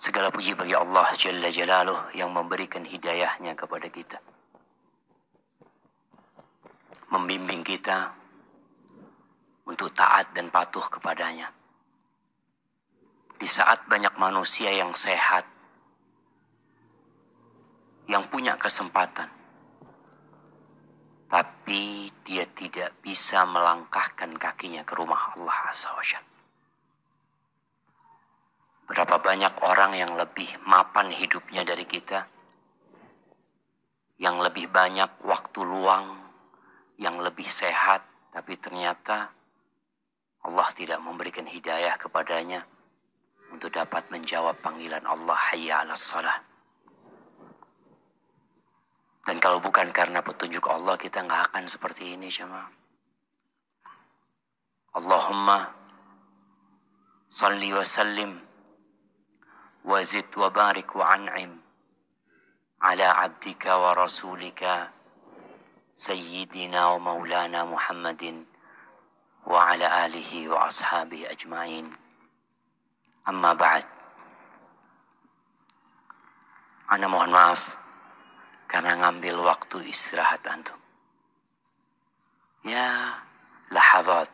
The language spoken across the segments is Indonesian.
Segala puji bagi Allah Jalla Jalaluh yang memberikan hidayahnya kepada kita, membimbing kita untuk taat dan patuh kepadanya. Di saat banyak manusia yang sehat, yang punya kesempatan, tapi dia tidak bisa melangkahkan kakinya ke rumah Allah Azza wa Jalla. Berapa banyak orang yang lebih mapan hidupnya dari kita, yang lebih banyak waktu luang, yang lebih sehat, tapi ternyata Allah tidak memberikan hidayah kepadanya untuk dapat menjawab panggilan Allah, hayya 'alas shalah. Dan kalau bukan karena petunjuk Allah, kita nggak akan seperti ini, jemaah. Allahumma salli wa sallim wa zid wa barik wa an'im ala abdika wa rasulika sayyidina wa maulana Muhammadin wa ala alihi wa ashabihi ajma'in. Amma ba'd. Ana mohon maaf karena ngambil waktu istirahat antum. Ya, lahadat,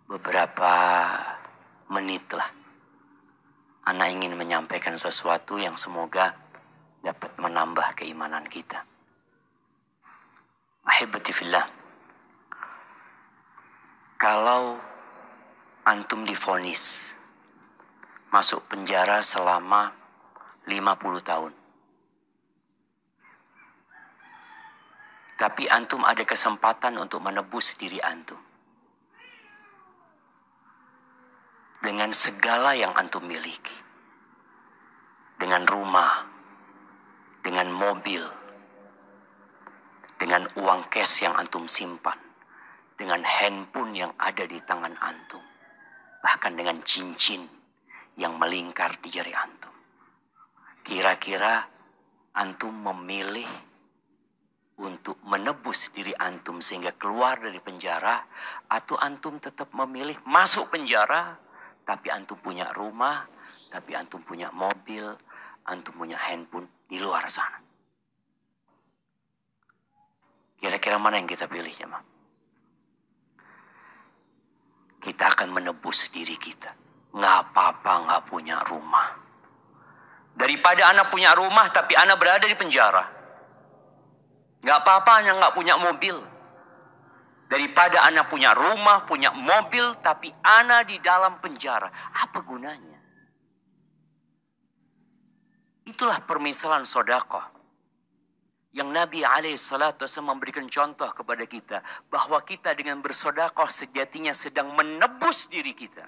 beberapa menit lah. Ana ingin menyampaikan sesuatu yang semoga dapat menambah keimanan kita. Ahibati fillah, kalau antum divonis masuk penjara selama 50 tahun, tapi antum ada kesempatan untuk menebus diri antum dengan segala yang antum miliki, dengan rumah, dengan mobil, dengan uang cash yang antum simpan, dengan handphone yang ada di tangan antum, bahkan dengan cincin yang melingkar di jari antum. Kira-kira antum memilih untuk menebus diri antum sehingga keluar dari penjara, atau antum tetap memilih masuk penjara tapi antum punya rumah, tapi antum punya mobil, antum punya handphone di luar sana? Kira-kira mana yang kita pilih, jemaah? Kita akan menebus diri kita. Nggak apa-apa nggak punya rumah, daripada anak punya rumah tapi anak berada di penjara. Nggak apa-apa anak nggak punya mobil, daripada anak punya rumah, punya mobil tapi anak di dalam penjara. Apa gunanya? Itulah permisalan sedekah yang Nabi SAW memberikan contoh kepada kita, bahwa kita dengan bersedekah sejatinya sedang menebus diri kita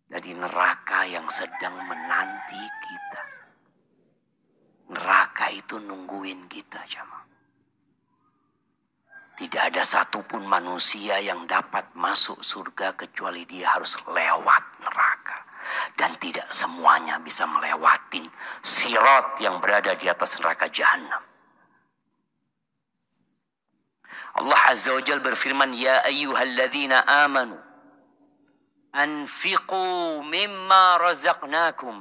dari neraka yang sedang menanti kita. Neraka itu nungguin kita, jemaah. Tidak ada satupun manusia yang dapat masuk surga kecuali dia harus lewat neraka. Dan tidak semuanya bisa melewatin sirat yang berada di atas neraka Jahannam. Allah Azza wa Jalla berfirman, ya ayyuhalladzina amanu anfiqu mimma razaqnakum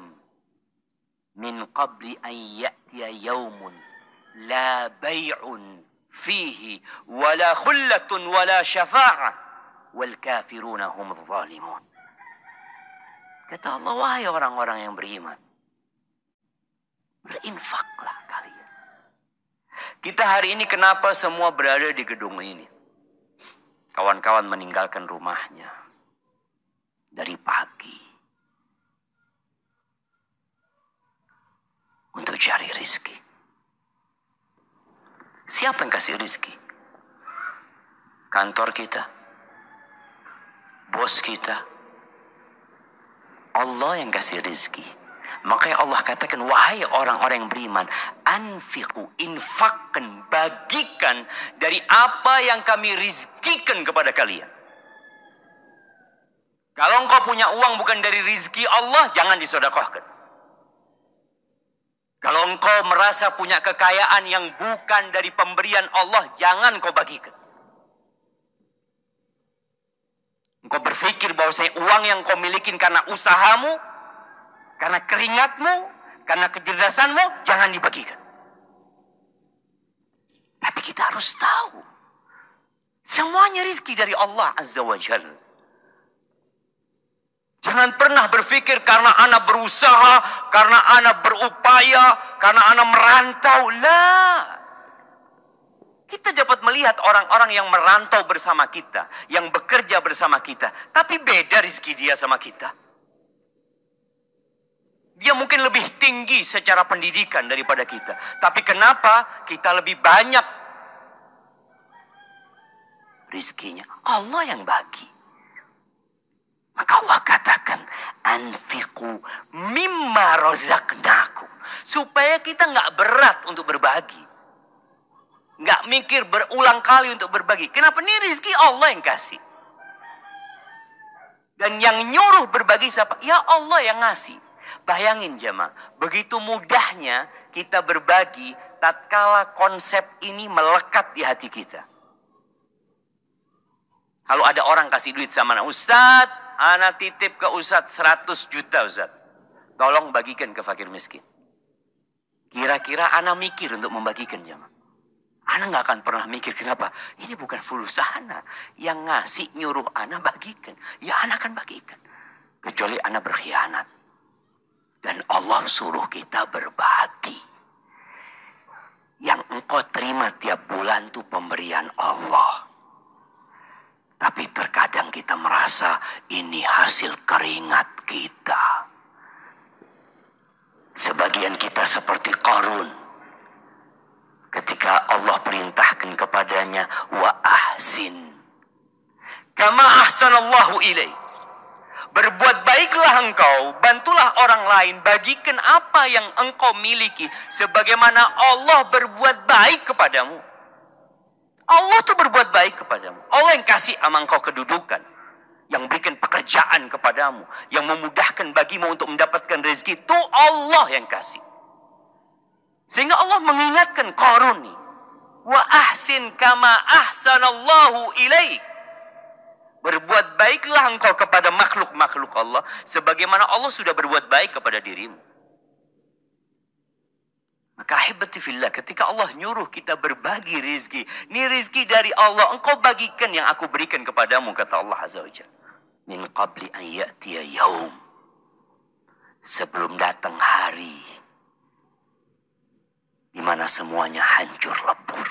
min qabli an ya'tiya yawmun la bay'un fihi wala khullatun wala syafa'ah wal kafiruna humudz zalimun. Kata Allah, wahai orang-orang yang beriman, berinfaklah kalian. Kita hari ini kenapa semua berada di gedung ini? Kawan-kawan meninggalkan rumahnya dari pagi untuk cari rizki. Siapa yang kasih rizki? Kantor kita, bos kita, Allah yang kasih rizki. Makanya Allah katakan, wahai orang-orang yang beriman, anfiqu, infakkan, bagikan dari apa yang kami rizkikan kepada kalian. Kalau engkau punya uang bukan dari rizki Allah, jangan disedekahkan. Kalau engkau merasa punya kekayaan yang bukan dari pemberian Allah, jangan kau bagikan. Engkau berpikir bahwasanya uang yang kau milikin karena usahamu, karena keringatmu, karena kecerdasanmu, jangan dibagikan. Tapi kita harus tahu, semuanya rizki dari Allah Azza wa Jalla. Jangan pernah berpikir karena anak berusaha, karena anak berupaya, karena anak merantau. Lah. Kita dapat melihat orang-orang yang merantau bersama kita, yang bekerja bersama kita. Tapi beda rizki dia sama kita. Dia mungkin lebih tinggi secara pendidikan daripada kita. Tapi kenapa kita lebih banyak rizkinya? Allah yang bagi. Maka Allah katakan, anfiqu mimma razaqnakum. Supaya kita nggak berat untuk berbagi. Nggak mikir berulang kali untuk berbagi. Kenapa? Ini rizki Allah yang kasih. Dan yang nyuruh berbagi siapa? Ya Allah yang ngasih. Bayangin jemaah, begitu mudahnya kita berbagi tatkala konsep ini melekat di hati kita. Kalau ada orang kasih duit sama anak, Ustadz, anak titip ke Ustadz 100 juta Ustadz. Tolong bagikan ke fakir miskin. Kira-kira anak mikir untuk membagikan jemaah. Anak gak akan pernah mikir kenapa. Ini bukan fulus anak. Yang ngasih nyuruh anak bagikan. Ya anak akan bagikan. Kecuali anak berkhianat. Dan Allah suruh kita berbagi. Yang engkau terima tiap bulan itu pemberian Allah. Tapi terkadang kita merasa ini hasil keringat kita. Sebagian kita seperti Qarun. Ketika Allah perintahkan kepadanya, wa ahsin kama ahsanallahu ilaih. Berbuat baiklah engkau, bantulah orang lain, bagikan apa yang engkau miliki sebagaimana Allah berbuat baik kepadamu. Allah tuh berbuat baik kepadamu. Allah yang kasih sama engkau kedudukan, yang berikan pekerjaan kepadamu, yang memudahkan bagimu untuk mendapatkan rezeki, itu Allah yang kasih. Sehingga Allah mengingatkan Qarun nih, wa ahsin kama ahsanallahu ilaik. Berbuat baiklah engkau kepada makhluk-makhluk Allah sebagaimana Allah sudah berbuat baik kepada dirimu. Maka ahibati fillah, ketika Allah nyuruh kita berbagi rizki, ini rizki dari Allah, engkau bagikan yang aku berikan kepadamu, kata Allah Azza wa Jalla. Min qabli an ya'tiya yaum, sebelum datang hari di mana semuanya hancur lebur.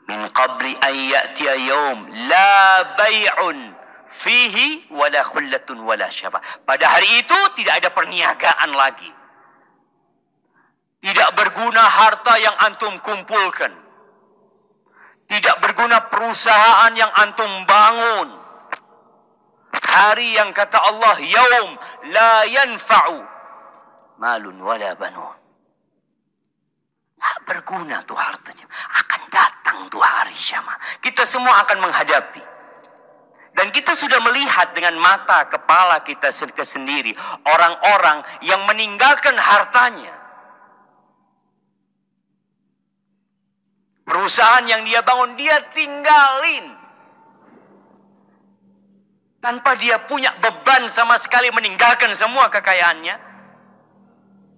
Min qabli an ya'tiya yaum la bay'un fihi wala khullatun wala syafa. Pada hari itu tidak ada perniagaan lagi. Tidak berguna harta yang antum kumpulkan. Tidak berguna perusahaan yang antum bangun. Hari yang kata Allah, yaum la yanfa'u malun wala banun. Tidak berguna tuh hartanya. Akan datang tuh hari jamaah. Kita semua akan menghadapi. Dan kita sudah melihat dengan mata kepala kita sendiri. Orang-orang yang meninggalkan hartanya. Perusahaan yang dia bangun, dia tinggalin. Tanpa dia punya beban sama sekali meninggalkan semua kekayaannya.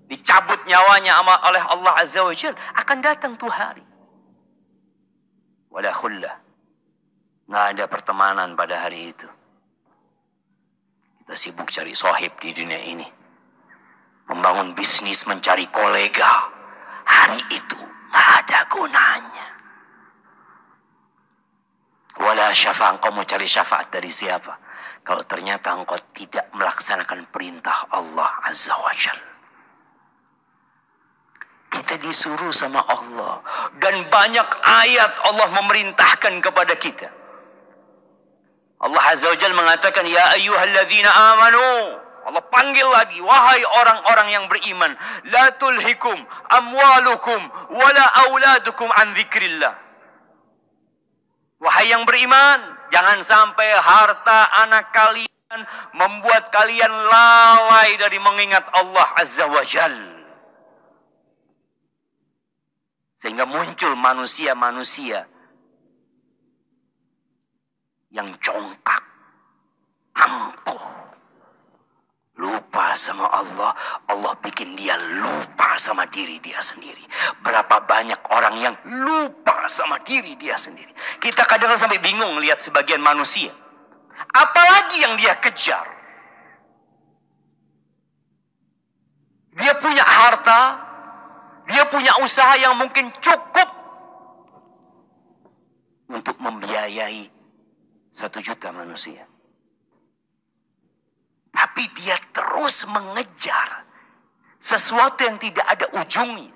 Dicabut nyawanya oleh Allah Azza wa Jalla. Akan datang tuh hari. Wala khullah. Nggak ada pertemanan pada hari itu. Kita sibuk cari sohib di dunia ini. Membangun bisnis, mencari kolega. Hari itu nggak ada gunanya. Wala syafa', engkau mau cari syafaat dari siapa? Kalau ternyata engkau tidak melaksanakan perintah Allah Azza wa Jalla. Kita disuruh sama Allah. Dan banyak ayat Allah memerintahkan kepada kita. Allah Azza wa Jalla mengatakan, ya ayyuhalladzina amanu. Allah panggil lagi, wahai orang-orang yang beriman. La tulhikum amwalukum wala auladukum an dzikrillah. Wahai yang beriman, jangan sampai harta anak kalian membuat kalian lalai dari mengingat Allah Azza wa Jalla. Sehingga muncul manusia-manusia yang congkak, angkuh, lupa sama Allah, Allah bikin dia lupa sama diri dia sendiri. Berapa banyak orang yang lupa sama diri dia sendiri. Kita kadang sampai bingung melihat sebagian manusia. Apalagi yang dia kejar. Dia punya harta, dia punya usaha yang mungkin cukup untuk membiayai 1 juta manusia. Tapi dia terus mengejar sesuatu yang tidak ada ujungnya.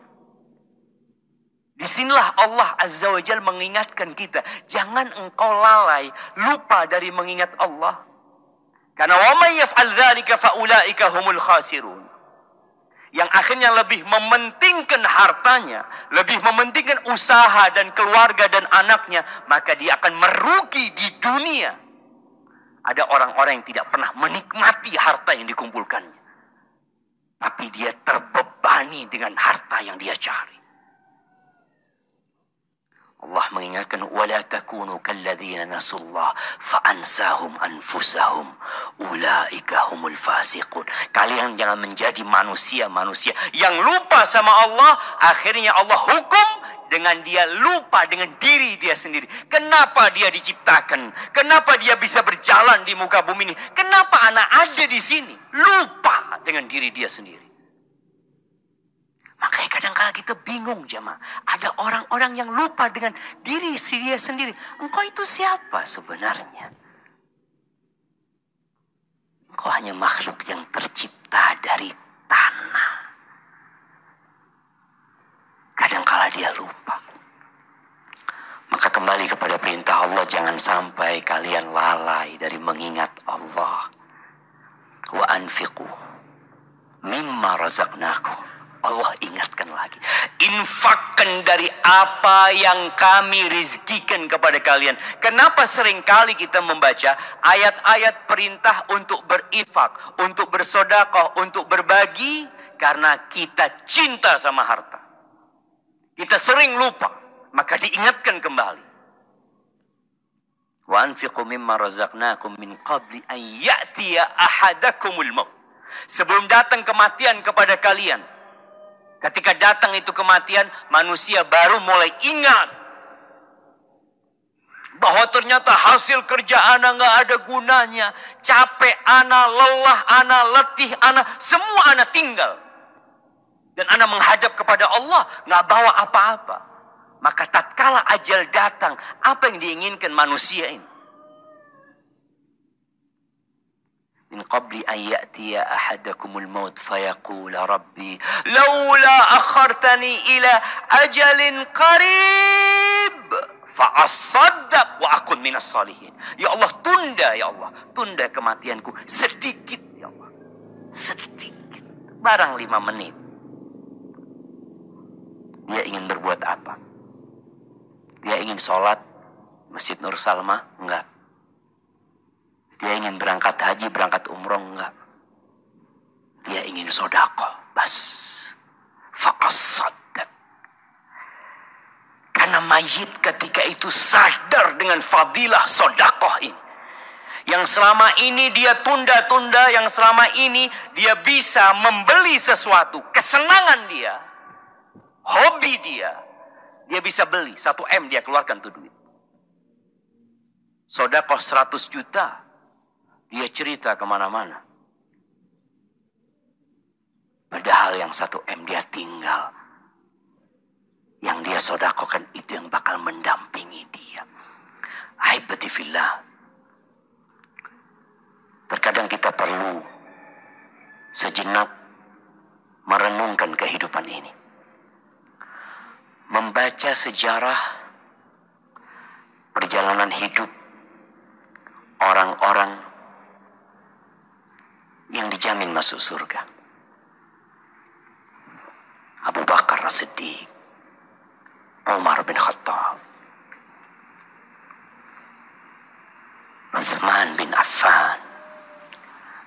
Disinilah Allah Azza wa Jalla mengingatkan kita. Jangan engkau lalai, lupa dari mengingat Allah. Karena wa may yaf'al dzalika fa ulaika humul khasirun. Yang akhirnya lebih mementingkan hartanya, lebih mementingkan usaha dan keluarga dan anaknya, maka dia akan merugi di dunia. Ada orang-orang yang tidak pernah menikmati harta yang dikumpulkannya. Tapi dia terbebani dengan harta yang dia cari. Allah mengingatkan, wala takunu kalladzina nasullah fa'ansahum anfusahum ulaika humul fasiqun. Kalian jangan menjadi manusia-manusia yang lupa sama Allah, akhirnya Allah hukum dengan dia lupa dengan diri dia sendiri. Kenapa dia diciptakan? Kenapa dia bisa berjalan di muka bumi ini? Kenapa anak ada di sini? Lupa dengan diri dia sendiri. Makanya kadang-kadang kita bingung jemaah. Ada orang-orang yang lupa dengan diri dia sendiri. Engkau itu siapa sebenarnya? Engkau hanya makhluk yang tercipta dari tanah. Kadang-kadang dia lupa. Maka kembali kepada perintah Allah. Jangan sampai kalian lalai dari mengingat Allah. Wa anfiqu mimma razaqnakum. Allah ingatkan lagi. Infakkan dari apa yang kami rizkikan kepada kalian. Kenapa seringkali kita membaca ayat-ayat perintah untuk berinfak, untuk bersedekah, untuk berbagi? Karena kita cinta sama harta. Kita sering lupa. Maka diingatkan kembali. Wa anfiqu mimma razaqnakum min qabli an ya'tiya ahadakumul maut. Sebelum datang kematian kepada kalian. Ketika datang itu kematian, manusia baru mulai ingat bahwa ternyata hasil kerja ana nggak ada gunanya. Capek ana, lelah ana, letih ana, semua ana tinggal. Dan ana menghadap kepada Allah, nggak bawa apa-apa. Maka tatkala ajal datang, apa yang diinginkan manusia ini? Min qabli an ya'tiya ahadakumul maut fayaqula rabbi laula akhartani ila ajalin qarib fa'asaddaq wa akun minas salihin. Ya Allah, tunda ya Allah, tunda kematianku sedikit ya Allah. Sedikit, barang 5 menit. Dia ingin berbuat apa? Dia ingin sholat Masjid Nur Salma? Enggak. Dia ingin berangkat haji, berangkat umroh? Enggak. Dia ingin sedekah, bas. Faqasaddaq. Karena mayit ketika itu sadar dengan fadilah sedekah ini. Yang selama ini dia tunda-tunda, yang selama ini dia bisa membeli sesuatu, kesenangan dia, hobi dia bisa beli. 1 M dia keluarkan tuh duit. Sedekah 100 juta. Dia cerita kemana-mana. Padahal yang 1 M dia tinggal. Yang dia sedekahkan itu yang bakal mendampingi dia. Ahibati fillah. Terkadang kita perlu sejenak merenungkan kehidupan ini. Membaca sejarah perjalanan hidup orang-orang yang dijamin masuk surga. Abu Bakar As-Siddiq, Umar bin Khattab, Utsman bin Affan,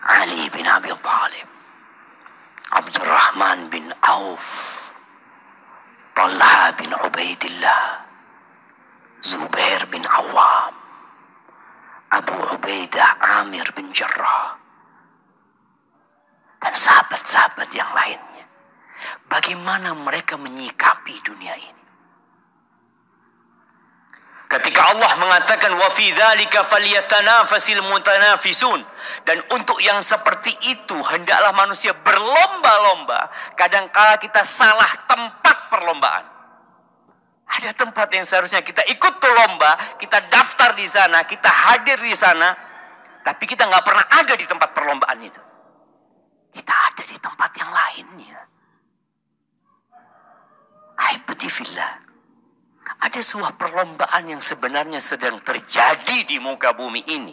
Ali bin Abi Thalib, Abdurrahman bin Auf, Talha bin Ubaidillah, Zubair bin Awam, Abu Ubaidah Amir bin Jarrah, dan sahabat-sahabat yang lainnya. Bagaimana mereka menyikapi dunia ini. Ketika Allah mengatakan wa fi dzalika falyatanafasil mutanafisun, dan untuk yang seperti itu hendaklah manusia berlomba-lomba. Kadangkala kita salah tempat perlombaan. Ada tempat yang seharusnya kita ikut lomba, kita daftar di sana, kita hadir di sana, tapi kita nggak pernah ada di tempat perlombaan itu. Kita ada di tempat yang lainnya. Ahibati fillah. Ada sebuah perlombaan yang sebenarnya sedang terjadi di muka bumi ini.